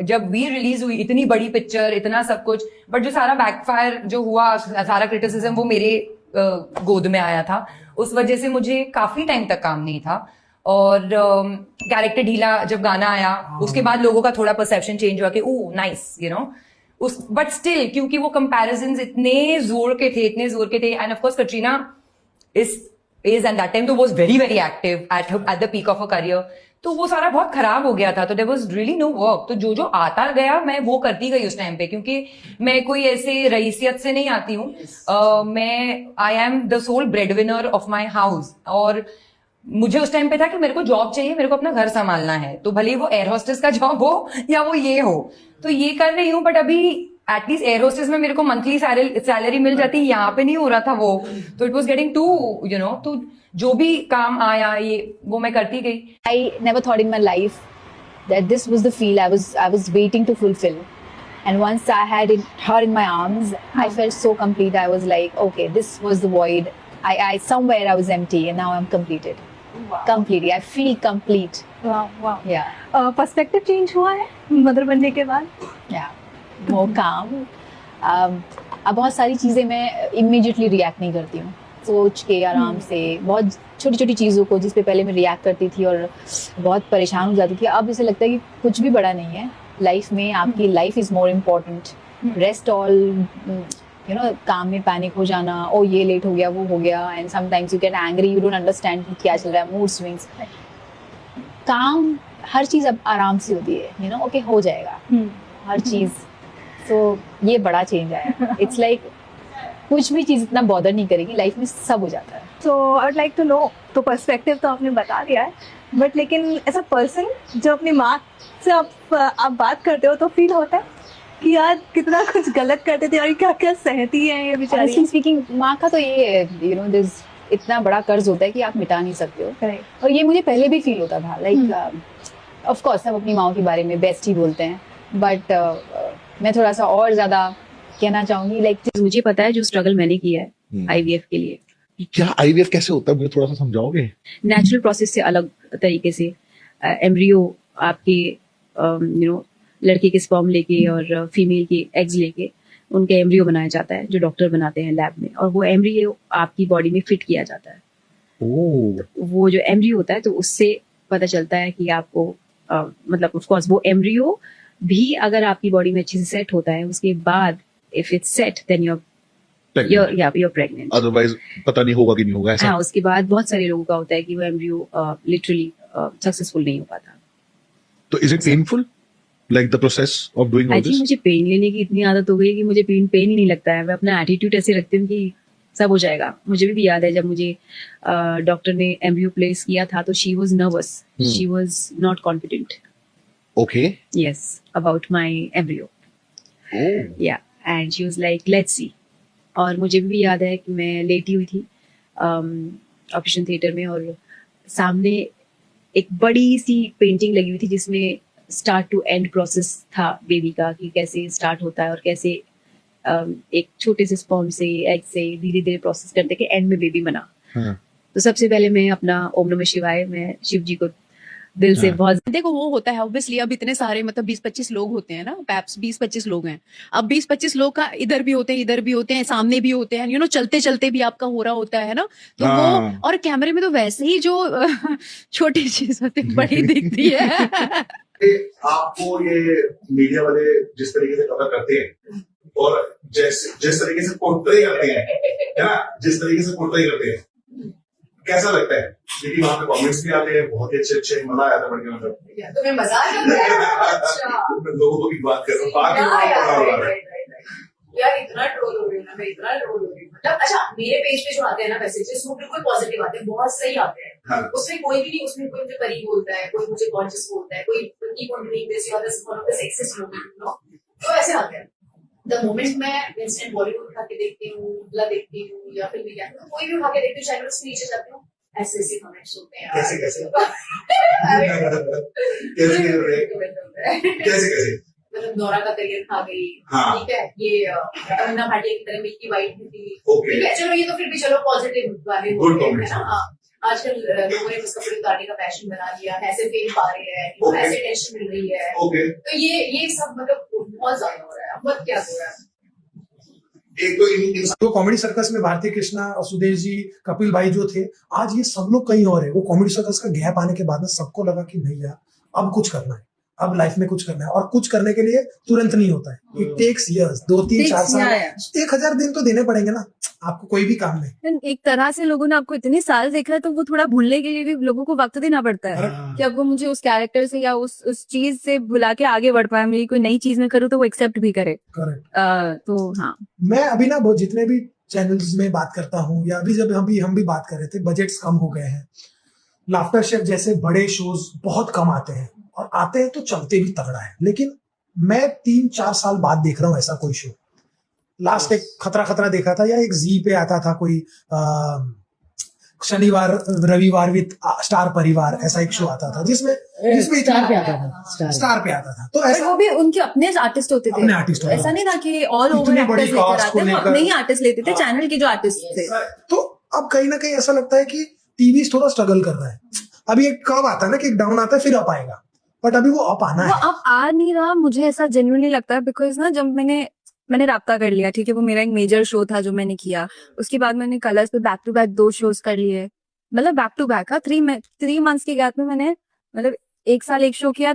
जब we release हुई, इतनी बड़ी पिक्चर, इतना सब कुछ, बट जो सारा बैकफायर जो हुआ, सारा क्रिटिसिज्म वो मेरे गोद में आया था। उस वजह से मुझे काफी टाइम तक काम नहीं था। और कैरेक्टर ढीला जब गाना आया, उसके बाद लोगों का थोड़ा परसेप्शन चेंज हुआ कि ओह नाइस, यू नो। उस बट स्टिल, क्योंकि वो कंपैरिजंस इतने जोर के थे, and of course Katrina is and that time तो was very very active at the peak of a career, तो वो सारा बहुत खराब हो गया था। तो there was really no work. तो जो जो आता गया मैं वो करती गई उस टाइम पे, क्योंकि मैं कोई ऐसे रईसियत से नहीं आती हूँ। मैं I am the sole breadwinner of my house, और मुझे उस टाइम पे था कि मेरे को जॉब चाहिए, मेरे को अपना घर संभालना है, तो भले वो एयर होस्टेस का जॉब हो या वो ये हो, तो ये कर रही हूँ। बट अभी एटलीस्ट एयर होस्टेस में मेरे को मंथली सैलरी मिल जाती, यहाँ पे नहीं हो रहा था वो, तो it was getting to, you know. तो जो भी काम आया ये वो मैं करती गई। I never thought in my life that this was the feel I was waiting to fulfill, and once I had her in my arms, I felt so complete. I was like, okay, this was the void. I somewhere I was empty, and now I'm completed. Wow. Completely, I feel complete. wow. Yeah. Perspective change हुआ है mother बनने के बाद? Yeah. More calm. अब बहुत सारी चीजें मैं immediately react नहीं करती हूँ, सोच के आराम से, बहुत छोटी छोटी चीज़ों को जिस पे पहले मैं रिएक्ट करती थी और बहुत परेशान हो जाती थी, अब इसे लगता है कि कुछ भी बड़ा नहीं है लाइफ में, आपकी life is more important. Rest all, you know, काम में पैनिक हो जाना, ओ ये लेट हो गया, वो हो गया, and sometimes you get angry, you don't understand क्या चल रहा है, मूड स्विंग्स। काम, हर चीज़ अब आराम से होती है, यू नो, ओके हो जाएगा हर चीज़। सो ये बड़ा चेंज आया। इट्स लाइक कुछ भी चीज़ इतना बॉदर नहीं करेगी, लाइफ में सब हो जाता है। So I would like to know, तो पर्सपेक्टिव तो आपने बता दिया है, बट लेकिन एज अ पर्सन जो अपनी माँ से आप बात करते हो, तो फील होता है कि यार कितना कुछ गलत करते थे और क्या क्या सहती है ये बेचारी। स्पीकिंग, माँ का तो ये, यू नो, दिस इतना बड़ा कर्ज होता है कि आप मिटा नहीं सकते हो। Correct. और ये मुझे पहले भी फील होता था, लाइक ऑफ कोर्स सब अपनी माँ के बारे में बेस्ट ही बोलते हैं, बट मैं थोड़ा सा और ज्यादा कहना चाहूंगी, लाइक मुझे पता है जो स्ट्रगल मैंने किया है आईवीएफ के लिए। क्या आईवीएफ कैसे होता है, मुझे थोड़ा सा समझाओगे? नेचुरल प्रोसेस से अलग तरीके से एम्ब्रियो आपके यू नो लड़के के स्पर्म लेके और फीमेल के एग्स लेके उनका एम्ब्रियो बनाया जाता है, जो डॉक्टर बनाते हैं लैब में, और वो एम्ब्रियो आपकी बॉडी में फिट किया जाता है। वो जो एम्ब्रियो होता है, तो उससे पता चलता है कि आपको मतलब ऑफ कोर्स वो एम्ब्रियो भी अगर आपकी बॉडी में अच्छे से सेट होता है, उसके बाद if it's set then you're pregnant. Otherwise पता नहीं होगा कि नहीं होगा ऐसा। हाँ, उसके बाद बहुत सारे लोगों का होता है कि वो एम्ब्रियो लिटरली सक्सेसफुल नहीं हो पाता। तो is it painful, like the process of doing all this? मुझे पेन लेने की इतनी आदत हो गई कि मुझे पेन ही नहीं लगता है। मैं अपना एटीट्यूड ऐसे रखती हूँ कि सब हो जाएगा। मुझे भी याद है जब मुझे डॉक्टर ने एम्ब्रियो प्लेस किया था, तो she was nervous, she was not confident, okay, yes, about my embryo, yeah, and she was like let's see. और मुझे भी याद है कि मैं लेटी हुई थी ऑपरेशन थिएटर में, और सामने एक बड़ी सी पेंटिंग लगी हुई थी जिसमें स्टार्ट टू एंड प्रोसेस था बेबी का, कि कैसे स्टार्ट होता है और कैसे एक छोटे से स्पर्म से, एग से धीरे धीरे प्रोसेस करते के एंड में बेबी बना। तो सबसे पहले मैं अपना ओम नमः शिवाय, मैं शिव जी को दिल से बहुत, देखो वो होता है ऑब्वियसली, अब इतने सारे मतलब 20-25 लोग होते हैं ना, पैप्स 20-25 लोग हैं, अब 20-25 लोग का इधर भी होते हैं, सामने भी होते हैं, यू नो, चलते चलते भी आपका हो रहा होता है ना, तो वो, और कैमरे में तो वैसे ही जो छोटी चीज होती है बड़ी दिखती है। आपको ये मीडिया वाले जिस तरीके से कवर करते हैं और जिस तरीके से पोर्ट्रे करते हैं, है ना, जिस तरीके से पोर्ट्रे करते हैं, कैसा लगता है? क्योंकि वहाँ पे कमेंट्स भी आते हैं बहुत ही अच्छे, मजा आया था बढ़िया। मतलब तुम्हें मजा आया? लोगों को भी बात कर रहा हूँ, यार इतना ट्रोल हो रही हूँ ना मैं, इतना ट्रोल हो रही हूँ। मतलब अच्छा, मेरे पेज पे जो आते हैं ना मैसेजेस, वो बिल्कुल पॉजिटिव आते हैं, बहुत सही आते हैं। हाँ। उसमें कोई भी नहीं, उसमें कोई मुझे करीब बोलता है, कोई मुझे कॉन्शियस बोलता है, कोई तो ऐसे आते हैं। द मोमेंट मैं इंस्टेंट बॉलीवुड उठा के देखती हूँ, देखती हूँ, या फिर कोई भी उठा के देखती हूँ, चैनल से नीचे जाती हूँ, ऐसे कमेंट्स होते हैं। कैसे मतलब नोरा का करियर खा गई, ठीक है, ये तमन्ना भाटिया की तरह मिल्की वाइट थी, ठीक है, चलो ये तो फिर भी चलो पॉजिटिव वाले होते हैं ना। आजकल लोगों ने जिसका पूरे उतारने का पैशन बना लिया, ऐसे फेम पा रहे हैं, Okay. ऐसे टेंशन मिल रही है, ओके, तो ये सब मतलब बहुत ज्यादा हो रहा है। बहुत क्या हो रहा है? एक तो इन तो कॉमेडी सर्कस में भारती कृष्णा और सुदेश जी, कपिल भाई जो थे, आज ये सब लोग कहीं और है। वो कॉमेडी सर्कस का गैप आने के बाद में सबको लगा कि नहीं यार, अब कुछ करना है, अब लाइफ में कुछ करना है, और कुछ करने के लिए तुरंत नहीं होता है। इट टेक्स इयर्स, 2-3-4 साल, 1000 दिन तो देने पड़ेंगे ना आपको, कोई भी काम में। एक तरह से लोगों ने आपको इतने साल देखा है, तो वो थोड़ा भूलने के लिए भी लोगों को वक्त देना पड़ता है कि अब वो मुझे उस कैरेक्टर से या उस चीज से भुला के आगे बढ़ पाए, मेरी कोई नई चीज में करूँ तो वो एक्सेप्ट भी करे। करेक्ट। तो हाँ, मैं अभी ना बहुत जितने भी चैनल्स में बात करता हूँ, या अभी जब हम भी बात कर रहे थे, बजट्स कम हो गए हैं, लाफ्टर शेफ जैसे बड़े शोज बहुत कम आते हैं, और आते हैं तो चलते भी तगड़ा है। लेकिन मैं 3-4 साल बाद देख रहा हूँ ऐसा कोई शो। लास्ट एक खतरा देखा था, या एक जी पे आता था कोई शनिवार रविवार विद स्टार परिवार, ऐसा एक शो आता था जिसमें स्टार पे आता था। स्टार पे आता था। तो पर ऐसा वो भी उनके अपने आर्टिस्ट होते थे, अपने आर्टिस्ट होते थे। ऐसा नहीं था कि ऑल इतनी ओवर बड़ी एक्टर्स लेकर cast को आते, वो लेकर- अपने ही आर्टिस्ट लेते थे, चैनल के जो आर्टिस्ट थे। तो अब कहीं ना कहीं ऐसा लगता है कि टीवी थोड़ा स्ट्रगल कर रहा है। अभी एक कब आता है ना कि एक डाउन आता है फिर अप आएगा, बट अभी वो अप आना वो है। अब आ नहीं रहा, मुझे ऐसा जेन्युइनली लगता है, बिकॉज ना जब मैंने राब्ता कर लिया, ठीक है, वो मेरा एक मेजर शो था जो मैंने किया। उसके बाद मैंने कलर्स पे बैक टू बैक 2 शोज कर लिए, मतलब बैक टू बैक। 3 मंथ्स के गैप में मैंने मतलब 1 साल 1 शो किया,